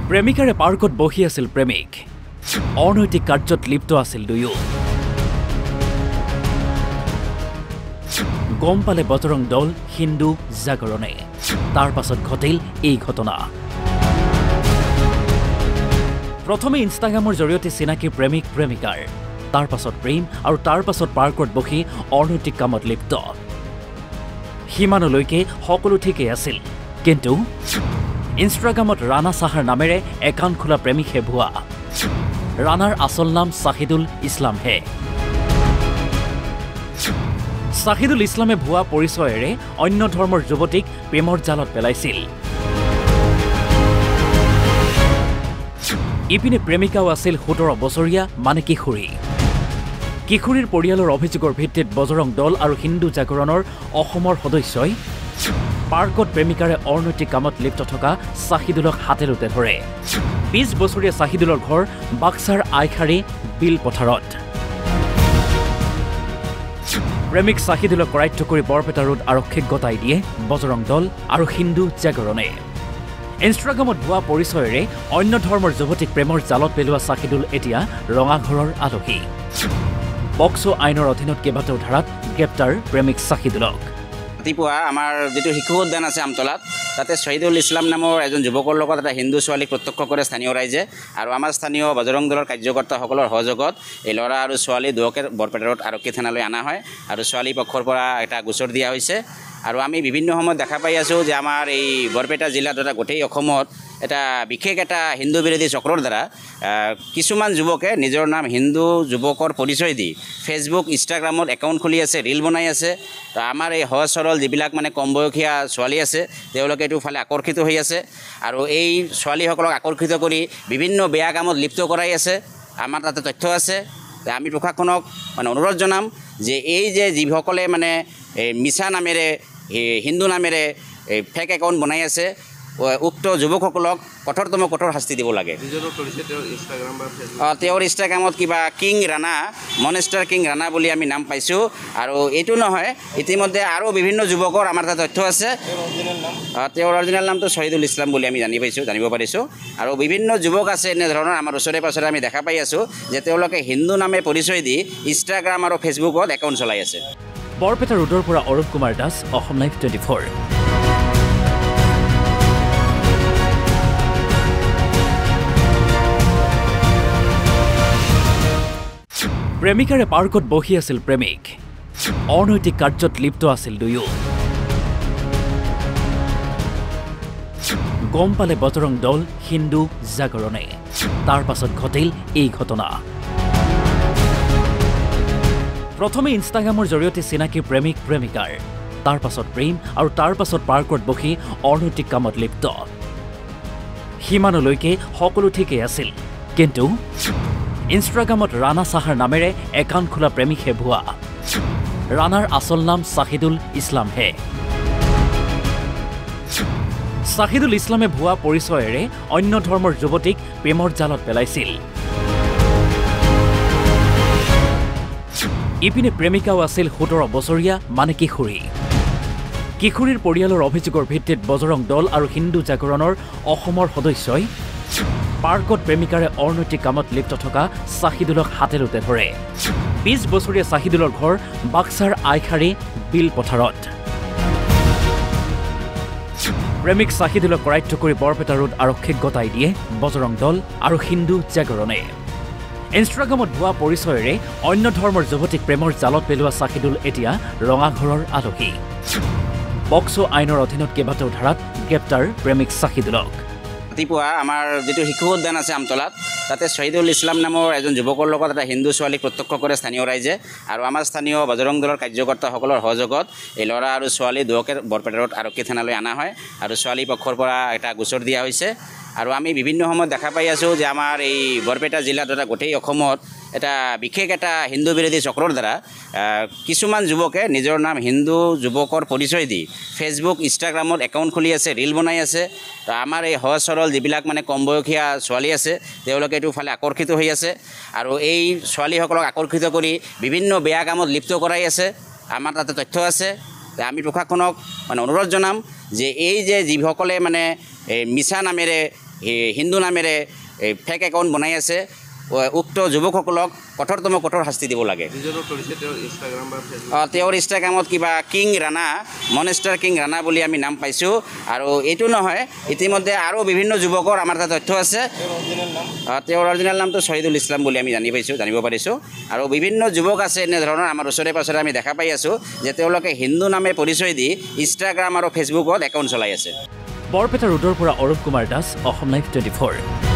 প্ৰেমিকাৰে পাৰ্কত বহি আছিল প্ৰেমিক অনৈতিক কাৰ্যত লিপ্ত আছিল দুয়ো গম পালে বজৰং দল হিন্দু জাগৰণে তাৰ পাছত ঘটিল এই ঘটনা প্ৰথমে ইনষ্টাগ্ৰামৰ জৰিয়তে চিনাকি প্ৰেমিক প্ৰেমিকাৰ তাৰ পাছত প্ৰেম আৰু তাৰ পাছত পাৰ্কত বহি অনৈতিক কামত লিপ্ত সিমানলৈকে সকলো ঠিকেই আছিল কিন্তু ইনষ্টাগ্ৰামত ৰাণা সাহাৰ নামেৰে একাউণ্ট খোলা প্ৰেমিকহে ভুৱা ৰাণাৰ আচল নাম চাহিদুল ইছলাম হে চাহিদুল ইছলামে ভুৱা পৰিচয়েৰে অন্য ধৰ্মৰ যুৱতীক প্ৰেমৰ জালত পেলাইছিল ইপিনে প্ৰেমিকাও আছিল ১৭ বছৰীয়া মানে কিশোৰীৰ পৰিয়ালৰ অভিযোগৰ ভিত্তিত বজৰং দল আৰু হিন্দু জাগৰণৰ অসমৰ সদস্যই পাৰ্কত প্ৰেমিকাৰে অনৈতিক কামত লিপ্ত থকা চাহিদুলক হাতেলোতে ধৰে ২০ বছৰীয়া চাহিদুলৰ ঘৰ বাক্সাৰ আইখাৰী বিল পথাৰত প্ৰেমিক চাহিদুলক কৰায়ত্ব কৰি বৰপেটা ৰোড আৰক্ষীক গতাই দিয়ে বজৰং দল আৰু হিন্দু জাগৰণে ইনষ্টাগ্ৰামত ভুৱা পৰিচয়েৰে অন্য ধৰ্মৰ যুৱতীক প্ৰেমৰ জালত পেলোৱা চাহিদুল এতিয়া ৰঙাঘৰৰ আলহী পক্সো আইনৰ অধীনত কেইবাটাও ধাৰাত গ্ৰেপ্তাৰ প্ৰেমিক চাহিদুলক ৰাতিপুৱা আমাৰ যিটো শিশু উদ্যান আছে আমতলাত তাতে শহীদুল ইছলাম নামৰ এজন যুৱকৰ লগত এটা হিন্দু ছোৱালীক প্ৰত্যক্ষ কৰে স্থানীয় ৰাইজে আৰু আমাৰ স্থানীয় বজৰং দলৰ কাৰ্যকৰ্তাসকলৰ সহযোগত এই ল'ৰা আৰু ছোৱালী দুয়োকে বৰপেটা ৰোড আৰক্ষী থানালৈ অনা হয় আৰু ছোৱালী পক্ষৰ পৰা এটা গোচৰ দিয়া হৈছে আৰু আমি বিভিন্ন সময়ত দেখা পাই আছোঁ যে আমাৰ এই বৰপেটা জিলাত তথা গোটেই অসমত এটা বিশেষ এটা হিন্দু বিৰোধী চক্ৰৰ দ্বাৰা কিছুমান যুৱকে নিজৰ নাম হিন্দু যুৱকৰ পৰিচয় দি ফেচবুক ইনষ্টাগ্ৰামত একাউণ্ট খুলি আছে ৰীল বনাই আছে তো আমাৰ এই সহজ সৰল যিবিলাক মানে কম বয়সীয়া ছোৱালী আছে তেওঁলোকে এইটো ফালে আকৰ্ষিত হৈ আছে আৰু এই ছোৱালীসকলক আকৰ্ষিত কৰি বিভিন্ন বেয়া কামত লিপ্ত কৰাই আছে আমাৰ তাতে তথ্য আছে আমি প্ৰশাসনক মানে অনুৰোধ জনাম যে এই যে যিসকলে মানে মিছা নামেৰে হিন্দু নামেৰে ফেক একাউণ্ট বনাই আছে উক্ত যুৱকসকলক কঠোৰ শাস্তি দিব লাগে তেওঁৰ ইনষ্টাগ্ৰামত কিবা কিং ৰাণা মনেষ্টাৰ কিং ৰাণা বুলি আমি নাম পাইছোঁ আৰু এইটো নহয় ইতিমধ্যে আৰু বিভিন্ন যুৱকৰ আমাৰ তাত তথ্য আছে তেওঁৰ অৰিজিনেল নামটো শহীদুল ইছলাম বুলি আমি জানিব পাৰিছোঁ আৰু বিভিন্ন যুৱক আছে এনেধৰণৰ আমাৰ ওচৰে পাছৰে আমি দেখা পাই আছোঁ যে তেওঁলোকে হিন্দু নামে পৰিচয় দি ইনষ্টাগ্ৰাম আৰু ফেচবুকত একাউণ্ট চলাই আছে বৰপেটা ৰোডৰ পৰা অৰূপ কুমাৰ দাস অসম লাইভ 24 প্ৰেমিকাৰে পাৰ্কত বহি আছিল প্ৰেমিক অনৈতিক কাৰ্যত লিপ্ত আছিল দুয়ো গম পালে বজৰং দল হিন্দু জাগৰণে তাৰ পাছত ঘটিল এই ঘটনা প্ৰথমে ইনষ্টাগ্ৰামৰ জৰিয়তে চিনাকি প্ৰেমিক প্ৰেমিকাৰ তাৰ পাছত প্ৰেম আৰু তাৰ পাছত পাৰ্কত বহি অনৈতিক কামত লিপ্ত সিমানলৈকে সকলো ঠিকেই আছিল কিন্তু ইনষ্টাগ্ৰামত ৰাণা সাহাৰ নামেৰে একাউণ্ট খোলা প্ৰেমিকহে ভুৱা ৰাণাৰ আচল নাম চাহিদুল ইছলাম হে চাহিদুল ইছলামে ভুৱা পৰিচয়েৰে অন্য ধৰ্মৰ যুৱতীক প্ৰেমৰ জালত পেলাইছিল ইপিনে প্ৰেমিকাও আছিল ১৭ বছৰীয়া মানে কিশোৰীৰ পৰিয়ালৰ অভিযোগৰ ভিত্তিত বজৰং দল আৰু হিন্দু জাগৰণৰ অসমৰ সদস্যই পাৰ্কত প্ৰেমিকাৰে অনৈতিক কামত লিপ্ত থকা চাহিদুলক হাতেলোতে ধৰে ২০ বছৰীয়া চাহিদুলৰ ঘৰ বাক্সাৰ আইখাৰী বিল পথাৰত প্ৰেমিক চাহিদুলক কৰায়ত্ব কৰি বৰপেটা ৰোড আৰক্ষীক গতাই দিয়ে বজৰং দল আৰু হিন্দু জাগৰণে ইনষ্টাগ্ৰামত ভুৱা পৰিচয়েৰে অন্য ধৰ্মৰ যুৱতীক প্ৰেমৰ জালত পেলোৱা চাহিদুল এতিয়া ৰঙাঘৰৰ আলহী পক্সো আইনৰ অধীনত কেইবাটাও ধাৰাত গ্ৰেপ্তাৰ প্ৰেমিক চাহিদুলক ৰাতিপুৱা আমাৰ যিটো শিশু উদ্যান আছে আমতলাত তাতে শহীদুল ইছলাম নামৰ এজন যুৱকৰ লগত এটা হিন্দু ছোৱালীক প্ৰত্যক্ষ কৰে স্থানীয় ৰাইজে আৰু আমাৰ স্থানীয় বজৰং দলৰ কাৰ্যকৰ্তাসকলৰ সহযোগত এই ল'ৰা আৰু ছোৱালী দুয়োকে বৰপেটা ৰোড আৰক্ষী থানালৈ অনা হয় আৰু ছোৱালী পক্ষৰ পৰা এটা গোচৰ দিয়া হৈছে আৰু আমি বিভিন্ন সময়ত দেখা পাই আছোঁ যে আমাৰ এই বৰপেটা জিলাত তথা গোটেই অসমত এটা বিশেষ এটা হিন্দু বিৰোধী চক্ৰৰ দ্বাৰা কিছুমান যুৱকে নিজৰ নাম হিন্দু যুৱকৰ পৰিচয় দি ফেচবুক ইনষ্টাগ্ৰামত একাউণ্ট খুলি আছে ৰীল বনাই আছে তো আমাৰ এই সহজ সৰল যিবিলাক মানে কম বয়সীয়া ছোৱালী আছে তেওঁলোকে এইটো ফালে আকৰ্ষিত হৈ আছে আৰু এই ছোৱালীসকলক আকৰ্ষিত কৰি বিভিন্ন বেয়া কামত লিপ্ত কৰাই আছে আমাৰ তাতে তথ্য আছে আমি প্ৰশাসনক মানে অনুৰোধ জনাম যে এই যে যিসকলে মানে মিছা নামেৰে হিন্দু নামেৰে ফেক একাউণ্ট বনাই আছে উক্ত যুৱকসকলক কঠোৰ শাস্তি দিব লাগে তেওঁৰ ইনষ্টাগ্ৰামত কিবা কিং ৰাণা মনেষ্টাৰ কিং ৰাণা বুলি আমি নাম পাইছোঁ আৰু এইটো নহয় ইতিমধ্যে আৰু বিভিন্ন যুৱকৰ আমাৰ তাত তথ্য আছে তেওঁৰ অৰিজিনেল নামটো শ্বহীদুল ইছলাম বুলি আমি জানিব পাৰিছোঁ আৰু বিভিন্ন যুৱক আছে এনেধৰণৰ আমাৰ ওচৰে পাছৰে আমি দেখা পাই আছোঁ যে তেওঁলোকে হিন্দু নামে পৰিচয় দি ইনষ্টাগ্ৰাম আৰু ফেচবুকত একাউণ্ট চলাই আছে। বৰপেটা ৰোডৰ পৰা অৰূপ কুমাৰ দাস, অসম লাইভ 24।